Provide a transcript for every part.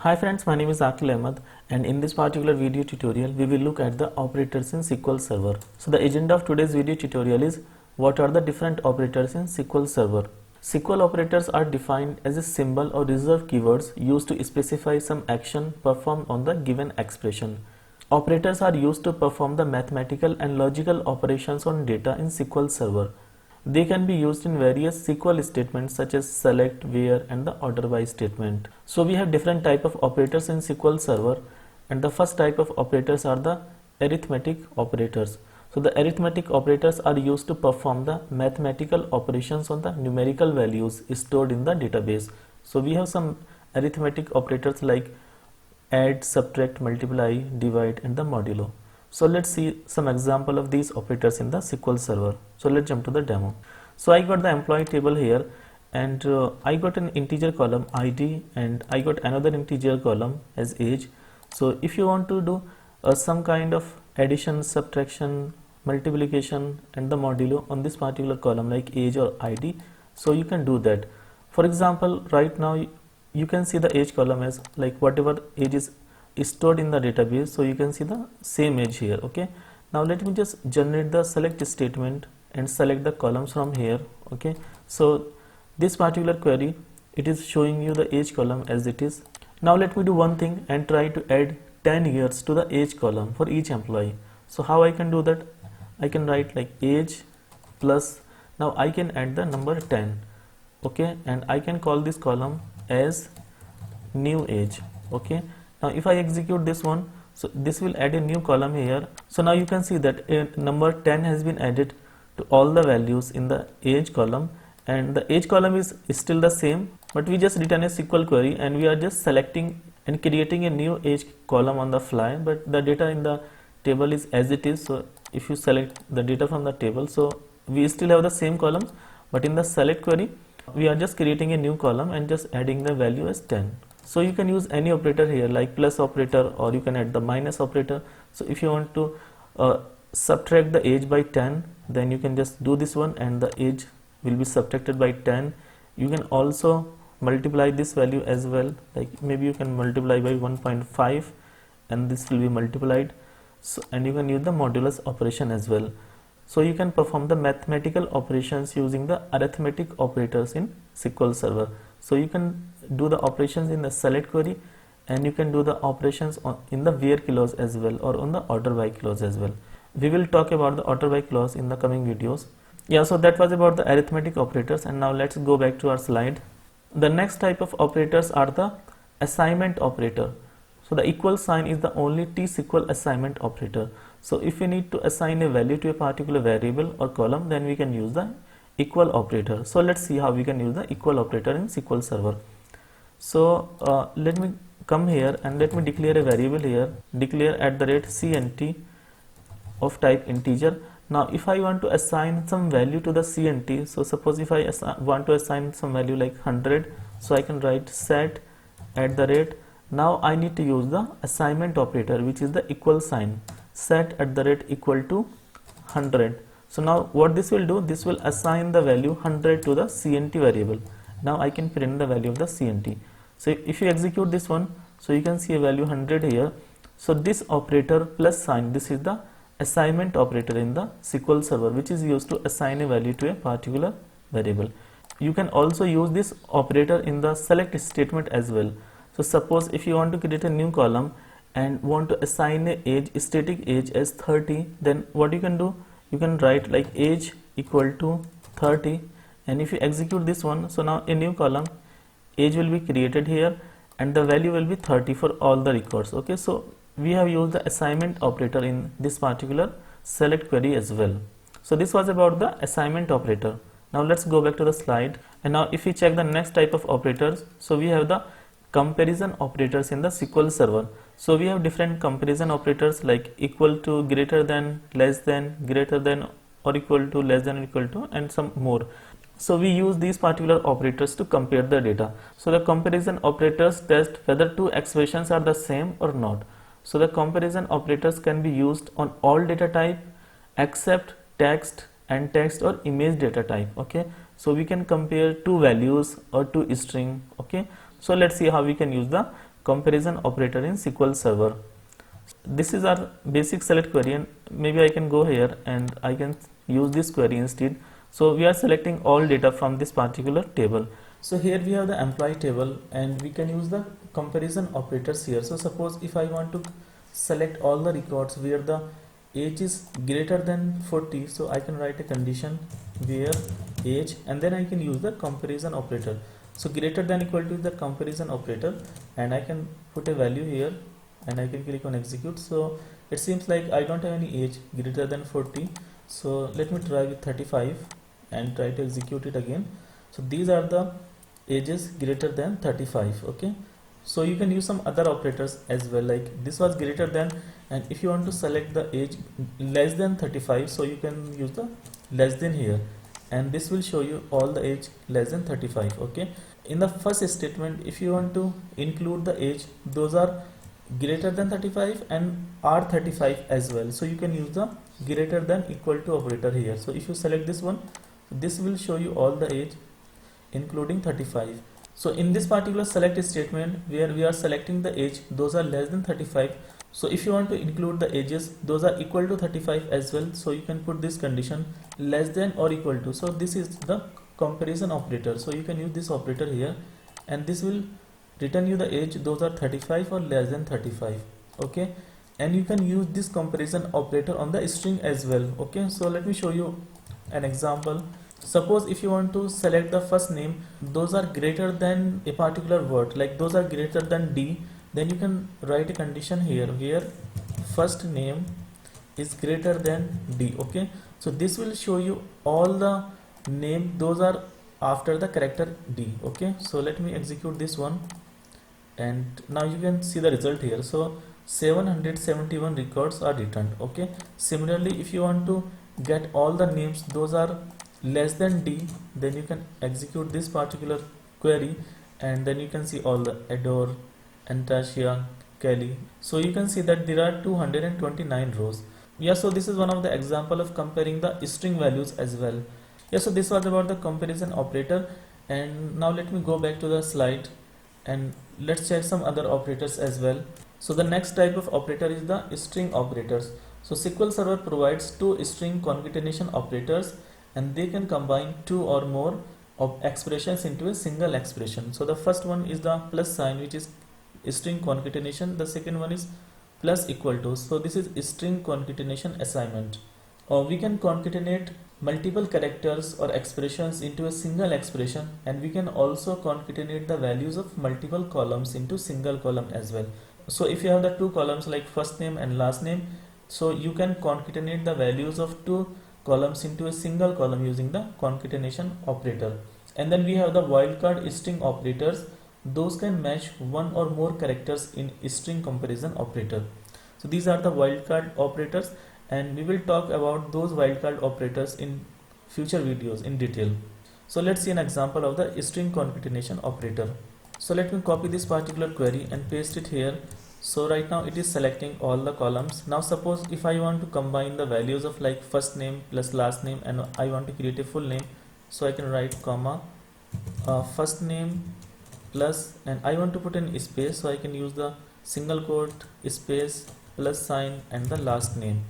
Hi friends, my name is Aqil Ahmed, and in this particular video tutorial we will look at the operators in SQL Server. So the agenda of today's video tutorial is what are the different operators in SQL Server. SQL operators are defined as a symbol or reserved keywords used to specify some action performed on the given expression. Operators are used to perform the mathematical and logical operations on data in SQL Server. They can be used in various SQL statements such as select, where and the order by statement. So we have different type of operators in SQL Server, and the first type of operators are the arithmetic operators. So the arithmetic operators are used to perform the mathematical operations on the numerical values stored in the database. So we have some arithmetic operators like add, subtract, multiply, divide and the modulo. So let's see some example of these operators in the SQL Server. So let's jump to the demo. So I got the employee table here, and I got an integer column ID, and I got another integer column as age. So if you want to do some kind of addition, subtraction, multiplication and the modulo on this particular column like age or ID, so you can do that. For example, right now you can see the age column as like whatever age is stored in the database, so you can see the same age here. Okay, now let me just generate the select statement and select the columns from here. Okay, so this particular query, it is showing you the age column as it is. Now let me do one thing and try to add 10 years to the age column for each employee. So how I can do that? I can write like age plus, now I can add the number 10. Okay, and I can call this column as new age. Okay, now if I execute this one, so this will add a new column here. So now you can see that a number 10 has been added to all the values in the age column, and the age column is still the same, but we just written a SQL query and we are just selecting and creating a new age column on the fly, but the data in the table is as it is. So if you select the data from the table, so we still have the same column, but in the select query we are just creating a new column and just adding the value as 10. So you can use any operator here like plus operator, or you can add the minus operator. So if you want to subtract the age by 10, then you can just do this one and the age will be subtracted by 10. You can also multiply this value as well, like maybe you can multiply by 1.5 and this will be multiplied. So, and you can use the modulus operation as well. So you can perform the mathematical operations using the arithmetic operators in SQL Server. So you can do the operations in the select query, and you can do the operations in the where clause as well, or on the order by clause as well. We will talk about the order by clause in the coming videos. Yeah, so that was about the arithmetic operators, and now let's go back to our slide. The next type of operators are the assignment operator. So the equal sign is the only T-SQL assignment operator. So if we need to assign a value to a particular variable or column, then we can use the equal operator. So let's see how we can use the equal operator in SQL Server. So let me come here and let me declare a variable here, declare @CNT of type integer. Now if I want to assign some value to the CNT, so suppose if I want to assign some value like 100, so I can write set @. Now I need to use the assignment operator, which is the equal sign, set @= to 100. So now what this will do, this will assign the value 100 to the CNT variable. Now I can print the value of the CNT. So if you execute this one, so you can see a value 100 here. So this operator plus sign, this is the assignment operator in the SQL Server, which is used to assign a value to a particular variable. You can also use this operator in the select statement as well. So suppose if you want to create a new column and want to assign a age, static age as 30, then what you can do, you can write like age equal to 30, and if you execute this one, so now a new column age will be created here and the value will be 30 for all the records. Okay, so we have used the assignment operator in this particular select query as well. So this was about the assignment operator. Now let's go back to the slide, and now if we check the next type of operators, so we have the comparison operators in the SQL Server. So we have different comparison operators like equal to, greater than, less than, greater than or equal to, less than or equal to, and some more. So we use these particular operators to compare the data. So the comparison operators test whether two expressions are the same or not. So the comparison operators can be used on all data type except text and text or image data type. Okay, so we can compare two values or two string. Okay, so let's see how we can use the comparison operator in SQL Server. This is our basic select query, and maybe I can go here and I can use this query instead. So we are selecting all data from this particular table. So here we have the employee table and we can use the comparison operators here. So suppose if I want to select all the records where the age is greater than 40, so I can write a condition where age, and then I can use the comparison operator. So greater than equal to the comparison operator, and I can put a value here and I can click on execute. So it seems like I don't have any age greater than 40. So let me try with 35 and try to execute it again. So these are the ages greater than 35. Okay, so you can use some other operators as well, like this was greater than, and if you want to select the age less than 35, so you can use the less than here, and this will show you all the age less than 35. Okay, in the first statement, if you want to include the age, those are greater than 35 and are 35 as well, so you can use the greater than equal to operator here. So if you select this one, this will show you all the age including 35. So in this particular select statement where we are selecting the age, those are less than 35. So if you want to include the ages, those are equal to 35 as well, so you can put this condition less than or equal to. So this is the comparison operator, so you can use this operator here, and this will return you the age, those are 35 or less than 35. Okay, and you can use this comparison operator on the string as well. Okay, so let me show you an example. Suppose if you want to select the first name, those are greater than a particular word, like those are greater than D, then you can write a condition here where first name is greater than D. Okay, so this will show you all the name those are after the character D. Okay, so let me execute this one, and now you can see the result here. So 771 records are returned. Okay, similarly if you want to get all the names those are less than D, then you can execute this particular query, and then you can see all the Adore, Anastasia, Kelly. So you can see that there are 229 rows. Yeah, so this is one of the example of comparing the string values as well. Yeah, so this was about the comparison operator, and now let me go back to the slide and let's check some other operators as well. So the next type of operator is the string operators. So SQL Server provides two string concatenation operators, and they can combine two or more of expressions into a single expression. So the first one is the plus sign, which is string concatenation. The second one is plus equal to. So this is string concatenation assignment. Or we can concatenate multiple characters or expressions into a single expression, and we can also concatenate the values of multiple columns into single column as well. So if you have the two columns like first name and last name, so you can concatenate the values of two columns into a single column using the concatenation operator. And then we have the wildcard string operators. Those can match one or more characters in string comparison operator. So these are the wildcard operators, and we will talk about those wildcard operators in future videos in detail. So let's see an example of the string concatenation operator. So let me copy this particular query and paste it here. So right now it is selecting all the columns. Now suppose if I want to combine the values of like first name plus last name, and I want to create a full name, so I can write comma first name plus, and I want to put in space, so I can use the single quote space plus sign and the last name,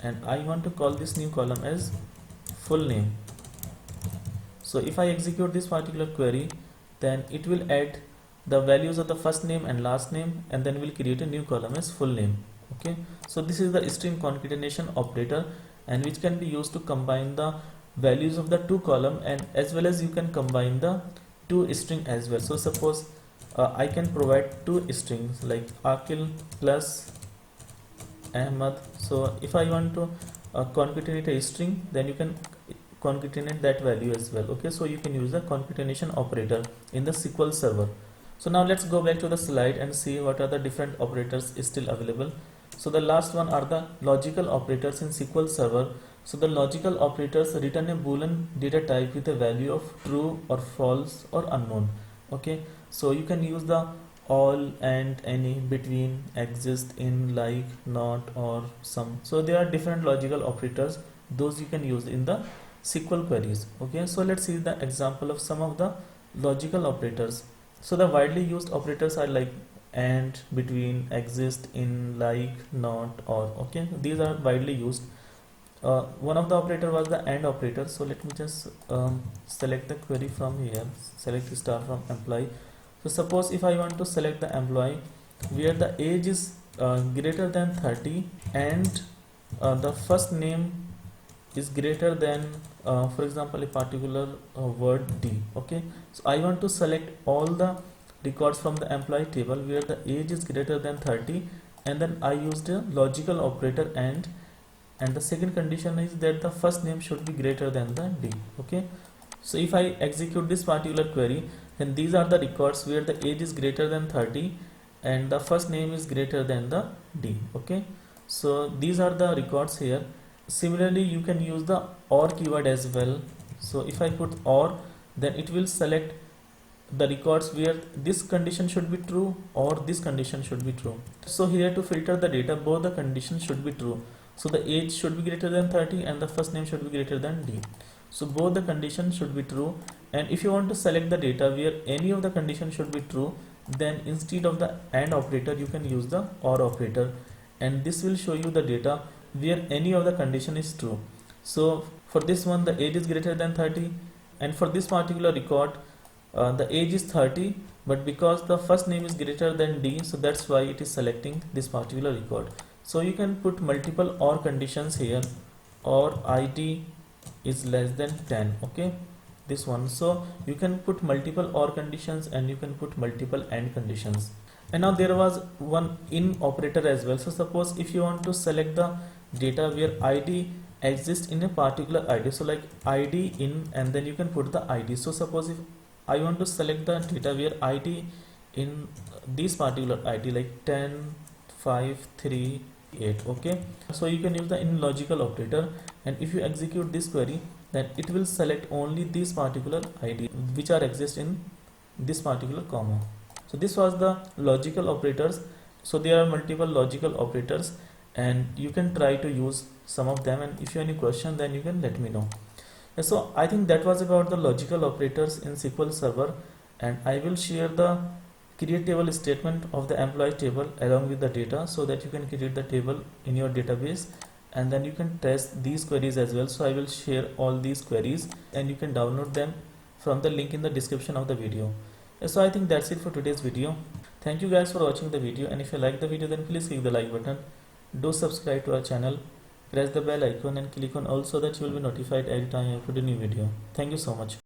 and I want to call this new column as full name. So if I execute this particular query, then it will add the values of the first name and last name, and then we'll create a new column as full name. Okay, so this is the string concatenation operator, and which can be used to combine the values of the two column, and as well as you can combine the two string as well. So suppose I can provide two strings like Akil plus Ahmad. So if I want to concatenate a string, then you can concatenate that value as well. Okay, so you can use the concatenation operator in the SQL Server. So now let's go back to the slide and see what are the different operators still available. So the last one are the logical operators in SQL Server. So the logical operators return a boolean data type with a value of true or false or unknown. Okay, so you can use the all, and, any, between, exist, in, like, not, or, some. So there are different logical operators, those you can use in the SQL queries. Okay, so let's see the example of some of the logical operators. So the widely used operators are like and, between, exist, in, like, not, or. Okay, these are widely used. One of the operator was the AND operator. So let me just select the query from here, select the star from employee. So suppose if I want to select the employee where the age is greater than 30 and the first name is greater than for example a particular word D. Okay, so I want to select all the records from the employee table where the age is greater than 30, and then I used a logical operator and the second condition is that the first name should be greater than the D. Okay, so if I execute this particular query, then these are the records where the age is greater than 30 and the first name is greater than the D. Okay, so these are the records here. Similarly, you can use the OR keyword as well. So if I put OR, then it will select the records where this condition should be true or this condition should be true. So here to filter the data, both the conditions should be true. So the age should be greater than 30 and the first name should be greater than D. So both the conditions should be true. And if you want to select the data where any of the conditions should be true, then instead of the AND operator, you can use the OR operator, and this will show you the data where any of the condition is true. So for this one, the age is greater than 30, and for this particular record, the age is 30, but because the first name is greater than D, so that's why it is selecting this particular record. So you can put multiple OR conditions here, or ID is less than 10. Okay, this one. So you can put multiple OR conditions and you can put multiple AND conditions. And now there was one IN operator as well. So suppose if you want to select the data where ID exists in a particular ID, so like ID in, and then you can put the ID. So suppose if I want to select the data where ID in this particular ID, like 10 5 3 8. Okay, so you can use the in logical operator, and if you execute this query, then it will select only this particular ID which are exist in this particular comma. So this was the logical operators. So there are multiple logical operators and you can try to use some of them, and if you have any question, then you can let me know. So I think that was about the logical operators in SQL Server, and I will share the create table statement of the employee table along with the data so that you can create the table in your database, and then you can test these queries as well. So I will share all these queries and you can download them from the link in the description of the video. So I think that's it for today's video. Thank you guys for watching the video, and if you like the video, then please click the like button. Do subscribe to our channel, press the bell icon and click on all so that you will be notified every time I upload a new video. Thank you so much.